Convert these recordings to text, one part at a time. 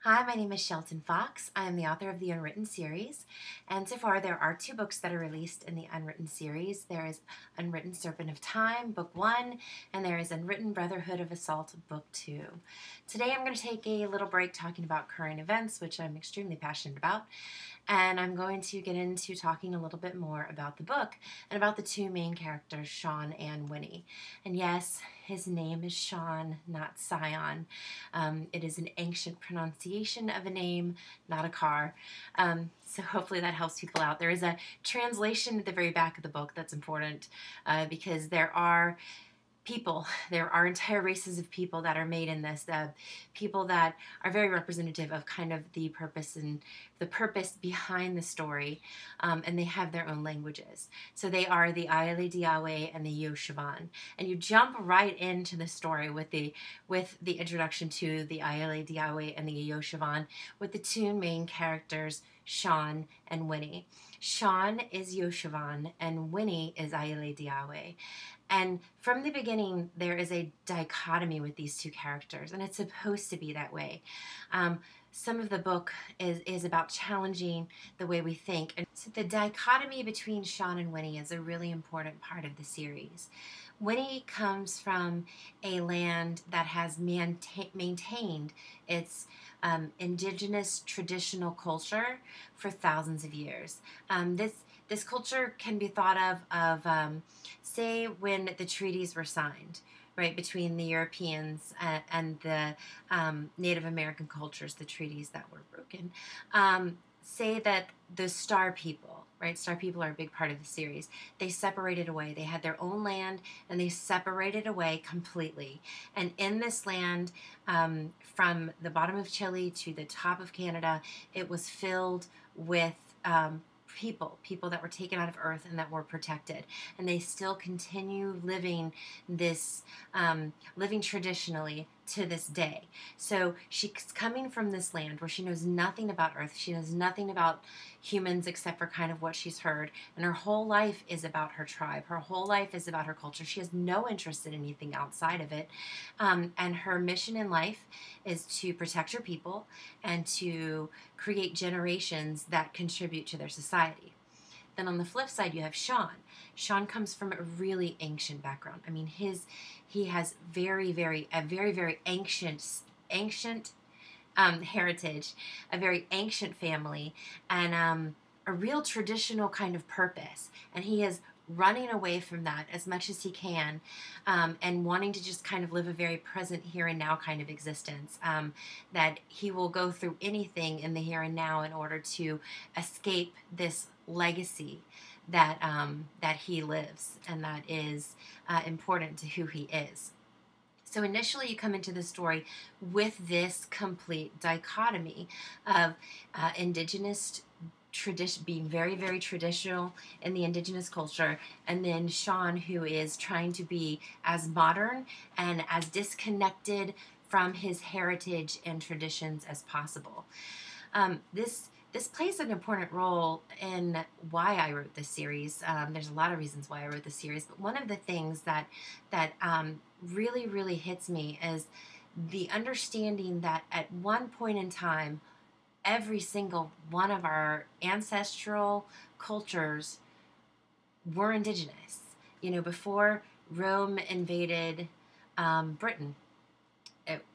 Hi, my name is Shelton Fox. I am the author of the Unwritten series, and so far there are 2 books that are released in the Unwritten series. There is Unwritten Serpent of Time, Book 1, and there is Unwritten Brotherhood of Assault, Book 2. Today I'm going to take a little break talking about current events, which I'm extremely passionate about, and I'm going to get into talking a little bit more about the book and about the 2 main characters, Sean and Winnie. And yes, his name is Sean, not Scion. It is an ancient pronunciation of a name, not a car. So hopefully that helps people out. There is a translation at the very back of the book that's important because there are entire races of people that are made in this, people that are very representative of kind of the purpose behind the story, and they have their own languages. So they are the Ayale Diawe and the Yoshivan, and you jump right into the story with the introduction to the Ayale Diawe and the Yoshivan, with the 2 main characters, Sean and Winnie. Sean is Yoshivan and Winnie is Ayale Diawe. And from the beginning, there is a dichotomy with these 2 characters, and it's supposed to be that way. Some of the book is about challenging the way we think. And so the dichotomy between Sean and Winnie is a really important part of the series. Winnie comes from a land that has maintained its indigenous traditional culture for thousands of years. This culture can be thought of say when the treaties were signed, right, between the Europeans and the Native American cultures, the treaties that were broken. Say that the Star People, right, Star People are a big part of the series, they separated away. They had their own land and they separated away completely. And in this land, from the bottom of Chile to the top of Canada, it was filled with people that were taken out of earth and that were protected, and they still continue living this living traditionally to this day. So she's coming from this land where she knows nothing about earth, she knows nothing about humans except for kind of what she's heard, and her whole life is about her tribe, her whole life is about her culture. She has no interest in anything outside of it, and her mission in life is to protect her people and to create generations that contribute to their society. Then on the flip side, you have Sean. Sean comes from a really ancient background. I mean, he has very ancient heritage, a very ancient family, and a real traditional kind of purpose. And he is running away from that as much as he can, and wanting to just kind of live a very present here and now kind of existence, that he will go through anything in the here and now in order to escape this legacy that he lives and that is important to who he is. So initially you come into the story with this complete dichotomy of indigenous tradition, being very traditional in the indigenous culture, and then Sean, who is trying to be as modern and as disconnected from his heritage and traditions as possible. This plays an important role in why I wrote this series. There's a lot of reasons why I wrote this series, but one of the things that really hits me is the understanding that at one point in time, every single one of our ancestral cultures were indigenous. You know, before Rome invaded Britain,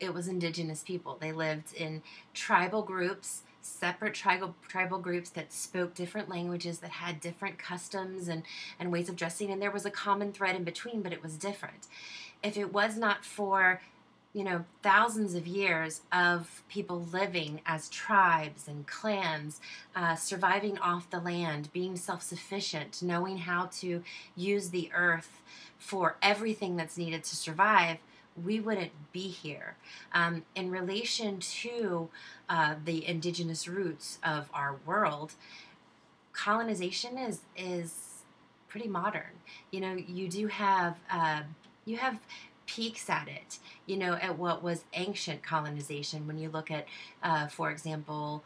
it was indigenous people. They lived in tribal groups, separate tribal groups that spoke different languages, that had different customs and ways of dressing, and there was a common thread in between, but it was different. If it was not for thousands of years of people living as tribes and clans, surviving off the land, being self-sufficient, knowing how to use the earth for everything that's needed to survive, we wouldn't be here. In relation to the indigenous roots of our world, colonization is pretty modern. You do have peaks at it, at what was ancient colonization. When you look at, for example,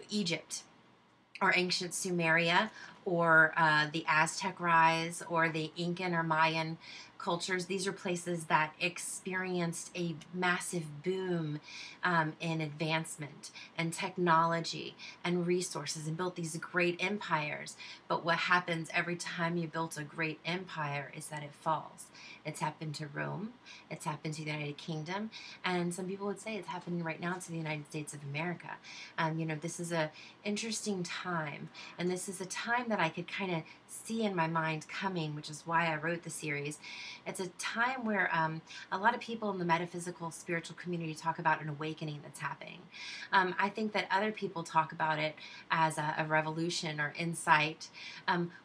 Egypt or ancient Sumeria or the Aztec rise or the Incan or Mayan cultures. These are places that experienced a massive boom in advancement and technology and resources and built these great empires. But what happens every time you build a great empire is that it falls. It's happened to Rome, it's happened to the United Kingdom, and some people would say it's happening right now to the United States of America. This is a interesting time, and this is a time that I could kind of see in my mind coming, which is why I wrote the series. It's a time where a lot of people in the metaphysical spiritual community talk about an awakening that's happening. I think that other people talk about it as a revolution or insight.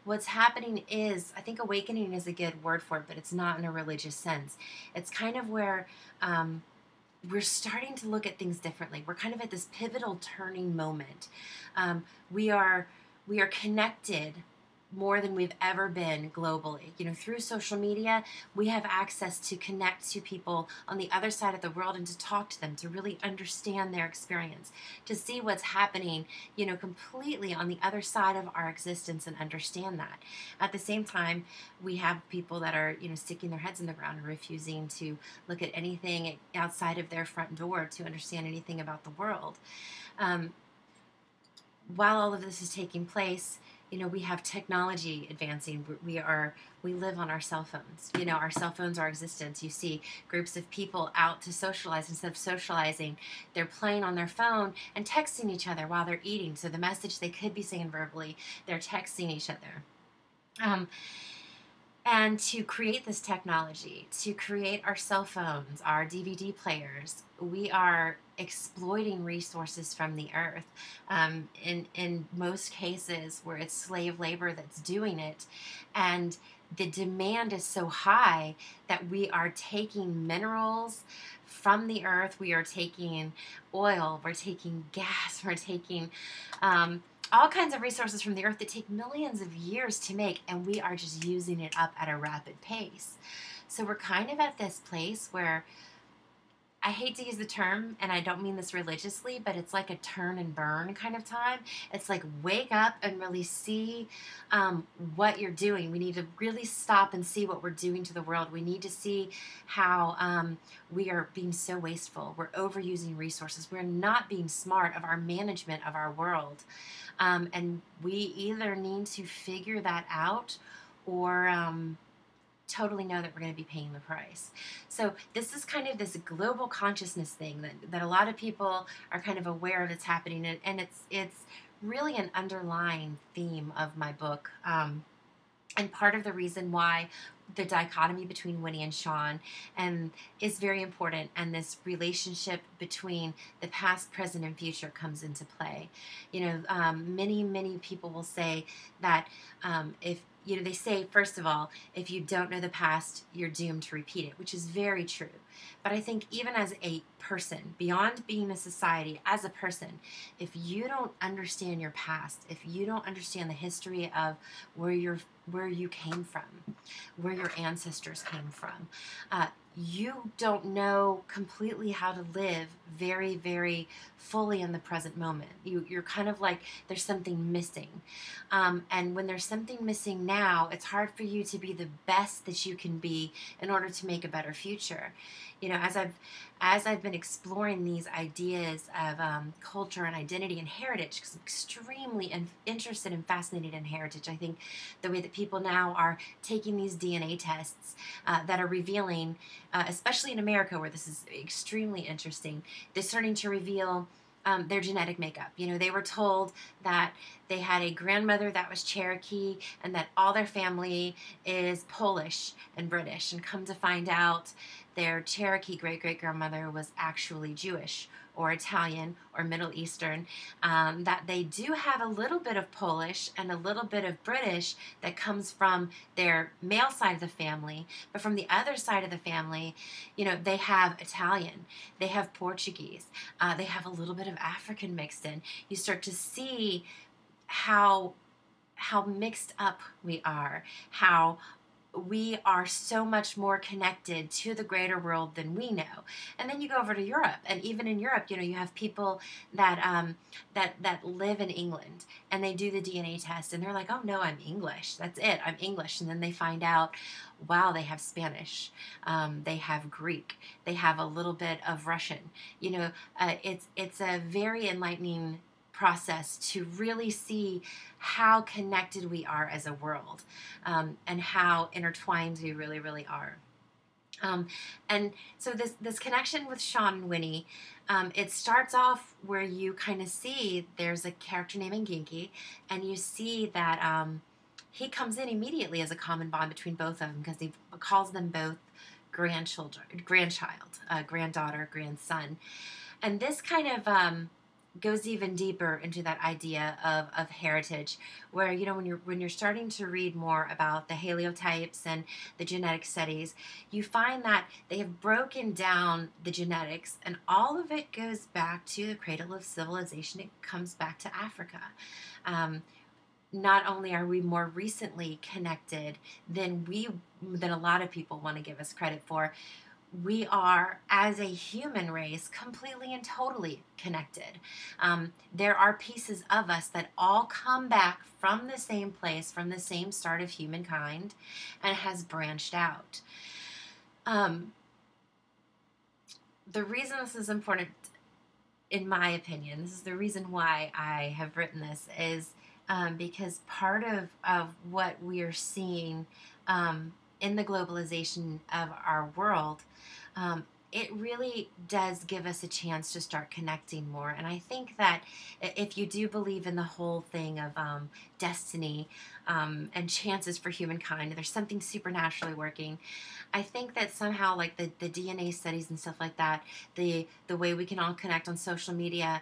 What's happening is, I think awakening is a good word for it, but it's not in a religious sense. It's kind of where we're starting to look at things differently. We're kind of at this pivotal turning moment. We are connected more than we've ever been globally. Through social media, we have access to connect to people on the other side of the world and to talk to them, to really understand their experience, to see what's happening, completely on the other side of our existence and understand that. At the same time, we have people that are, sticking their heads in the ground and refusing to look at anything outside of their front door to understand anything about the world. While all of this is taking place, we have technology advancing. We live on our cell phones. Our cell phones are existence. You see groups of people out to socialize. Instead of socializing, they're playing on their phone and texting each other while they're eating. So the message they could be saying verbally, they're texting each other. And to create this technology, to create our cell phones, our DVD players, we are exploiting resources from the earth. In most cases where it's slave labor that's doing it, and the demand is so high that we are taking minerals from the earth, we are taking oil, we're taking gas, we're taking all kinds of resources from the earth that take millions of years to make, and we are just using it up at a rapid pace. So we're kind of at this place where, I hate to use the term, and I don't mean this religiously, but it's like a turn and burn kind of time. It's like wake up and really see what you're doing. We need to really stop and see what we're doing to the world. We need to see how we are being so wasteful. We're overusing resources. We're not being smart of our management of our world. And we either need to figure that out or totally know that we're going to be paying the price. So this is kind of this global consciousness thing that a lot of people are kind of aware of that's happening, and it's really an underlying theme of my book. And part of the reason why the dichotomy between Winnie and Sean is very important, and this relationship between the past, present, and future comes into play. Many people will say that if they say, first of all, if you don't know the past, you're doomed to repeat it, which is very true. But I think even as a person, beyond being a society, as a person, if you don't understand your past, if you don't understand the history of where you came from, where your ancestors came from, you don't know completely how to live very, very fully in the present moment. You're kind of like, there's something missing. And when there's something missing now, it's hard for you to be the best that you can be in order to make a better future. As I've been exploring these ideas of culture and identity and heritage, because I'm extremely interested and fascinated in heritage. I think the way that people now are taking these DNA tests that are revealing, especially in America where this is extremely interesting, they're starting to reveal their genetic makeup. They were told that they had a grandmother that was Cherokee and that all their family is Polish and British, and come to find out their Cherokee great-great-grandmother was actually Jewish or Italian or Middle Eastern, that they do have a little bit of Polish and a little bit of British that comes from their male side of the family, but from the other side of the family, they have Italian, they have Portuguese, they have a little bit of African mixed in. You start to see how mixed up we are, how we are so much more connected to the greater world than we know. And then you go over to Europe, and even in Europe, you have people that live in England, and they do the DNA test, and they're like, "Oh no, I'm English. That's it. I'm English." And then they find out, wow, they have Spanish, they have Greek, they have a little bit of Russian. It's a very enlightening process to really see how connected we are as a world, and how intertwined we really, really are. Um, and so this connection with Sean and Winnie, it starts off where you kind of see there's a character named Genki, and you see that he comes in immediately as a common bond between both of them, because he calls them both granddaughter, grandson. And this kind of goes even deeper into that idea of heritage, where when you're starting to read more about the halotypes and the genetic studies, you find that they have broken down the genetics, and all of it goes back to the cradle of civilization. It comes back to Africa. Um, Not only are we more recently connected than a lot of people want to give us credit for, we are, as a human race, completely and totally connected. There are pieces of us that all come back from the same place, from the same start of humankind, and has branched out. The reason this is important, in my opinion, this is the reason why I have written this, is because part of what we are seeing in the globalization of our world, it really does give us a chance to start connecting more. And I think that if you do believe in the whole thing of destiny, and chances for humankind, there's something supernaturally working. I think that somehow, like the DNA studies and stuff like that, the way we can all connect on social media,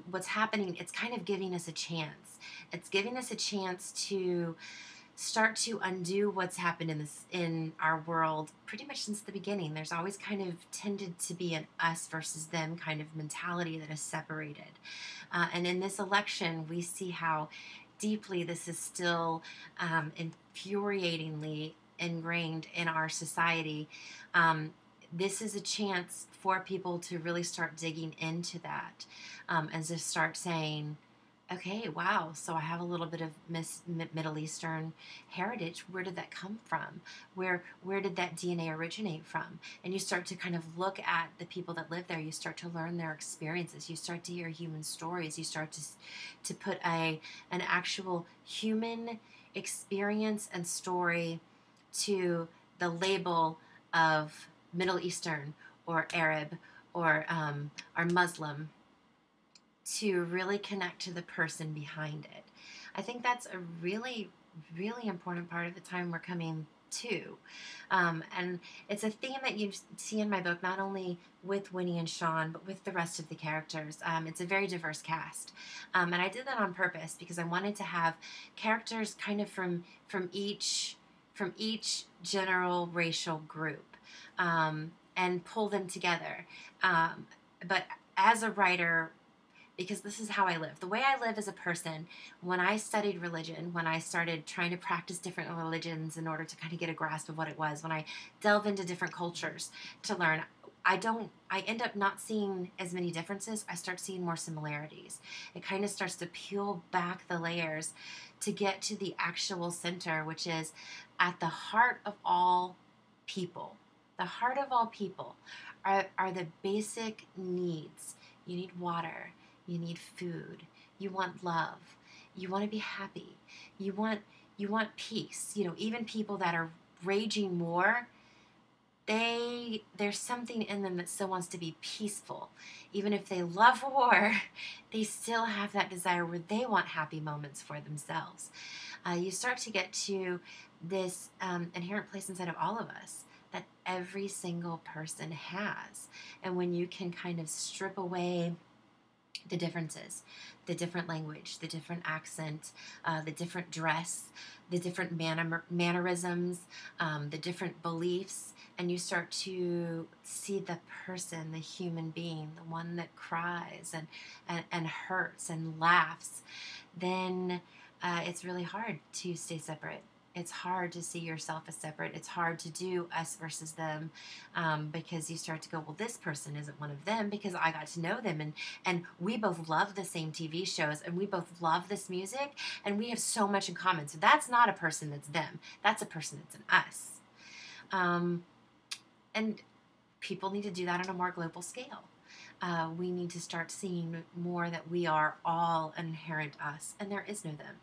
what's happening, it's kind of giving us a chance. It's giving us a chance to start to undo what's happened in our world pretty much since the beginning. There's always kind of tended to be an us versus them kind of mentality that is separated. And in this election, we see how deeply this is still infuriatingly ingrained in our society. This is a chance for people to really start digging into that, and to start saying, okay, wow, so I have a little bit of Middle Eastern heritage. Where did that come from? Where did that DNA originate from? And you start to kind of look at the people that live there. You start to learn their experiences. You start to hear human stories. You start to put an actual human experience and story to the label of Middle Eastern or Arab or Muslim, to really connect to the person behind it. I think that's a really, really important part of the time we're coming to. And it's a theme that you see in my book, not only with Winnie and Sean, but with the rest of the characters. It's a very diverse cast. And I did that on purpose because I wanted to have characters kind of from each general racial group, and pull them together. But as a writer, because this is how I live. The way I live as a person, when I studied religion, when I started trying to practice different religions in order to kind of get a grasp of what it was, when I delve into different cultures to learn, I end up not seeing as many differences. I start seeing more similarities. It kind of starts to peel back the layers to get to the actual center, which is at the heart of all people. The heart of all people are the basic needs. You need water. You need food. You want love. You want to be happy. You want peace. Even people that are raging war, there's something in them that still wants to be peaceful. Even if they love war, they still have that desire where they want happy moments for themselves. You start to get to this inherent place inside of all of us that every single person has. And when you can kind of strip away the differences, the different language, the different accent, the different dress, the different mannerisms, the different beliefs, and you start to see the person, the human being, the one that cries and hurts and laughs, then it's really hard to stay separate. it's hard to see yourself as separate. It's hard to do us versus them, because you start to go, well, this person isn't one of them because I got to know them, and we both love the same TV shows, and we both love this music, and we have so much in common. So that's not a person that's them. That's a person that's an us. And people need to do that on a more global scale. We need to start seeing more that we are all an inherent us, and there is no them.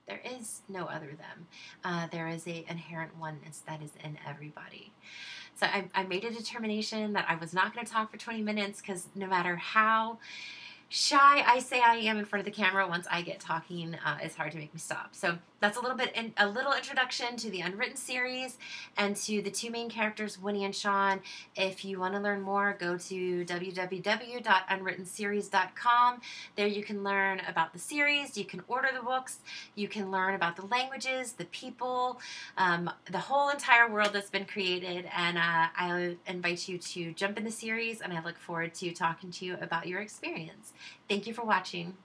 There is no other them. There is a inherent oneness that is in everybody. So I made a determination that I was not going to talk for 20 minutes, because no matter how shy I say I am in front of the camera, once I get talking, it's hard to make me stop. So that's a little introduction to the Unwritten series and to the two main characters, Winnie and Sean. If you want to learn more, go to www.unwrittenseries.com. There you can learn about the series, you can order the books, you can learn about the languages, the people, the whole entire world that's been created, and I invite you to jump in the series, and I look forward to talking to you about your experience. Thank you for watching.